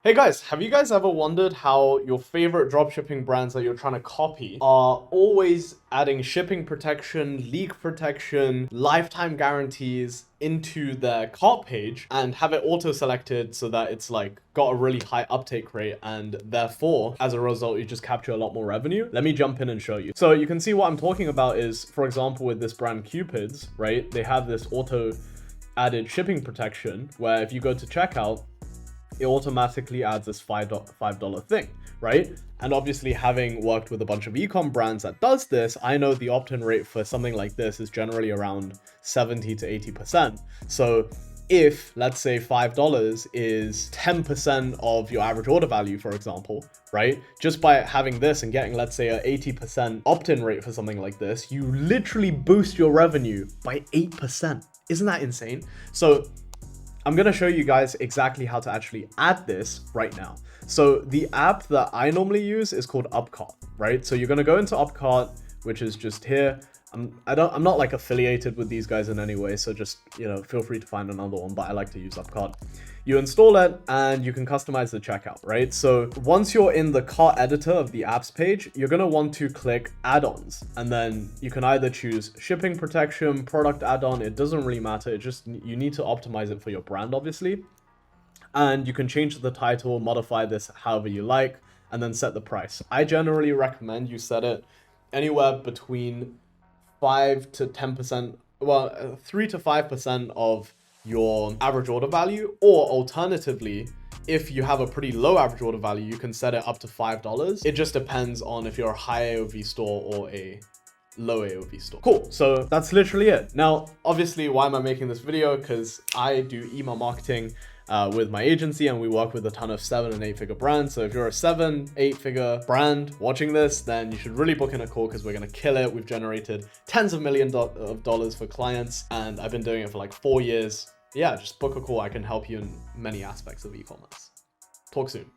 Hey guys, have you guys ever wondered how your favorite dropshipping brands that you're trying to copy are always adding shipping protection, leak protection, lifetime guarantees into their cart page and have it auto selected so that it's like got a really high uptake rate, and therefore as a result you just capture a lot more revenue? Let me jump in and show you. So you can see what I'm talking about is, for example, with this brand Cupids, right? They have this auto added shipping protection where if you go to checkout, it automatically adds this $5 thing, right? And obviously, having worked with a bunch of ecom brands that does this, I know the opt-in rate for something like this is generally around 70 to 80%. So if, let's say, $5 is 10% of your average order value, for example, right? Just by having this and getting, let's say, an 80% opt-in rate for something like this, you literally boost your revenue by 8%. Isn't that insane? So I'm going to show you guys exactly how to actually add this right now. So the app that I normally use is called Upcart, right? So you're going to go into Upcart, which is just here. I'm not like affiliated with these guys in any way, so just, feel free to find another one, but I like to use Upcart. You install it and you can customize the checkout, right? So once you're in the cart editor of the apps page, you're going to want to click add-ons, and then you can either choose shipping protection, product add-on. It doesn't really matter. It just, you need to optimize it for your brand, obviously. And you can change the title, modify this however you like, and then set the price. I generally recommend you set it anywhere between 5 to 10%, 3 to 5% of your average order value, or alternatively, if you have a pretty low average order value, you can set it up to $5. It just depends on if you're a high AOV store or a low AOV store. Cool, so that's literally it. Now, obviously, why am I making this video? Because I do email marketing with my agency, and we work with a ton of 7 and 8 figure brands. So if you're a 7-8 figure brand watching this, then you should really book in a call, because we're going to kill it. We've generated tens of millions of dollars for clients, and I've been doing it for like 4 years. Yeah, just book a call. I can help you in many aspects of e-commerce. Talk soon.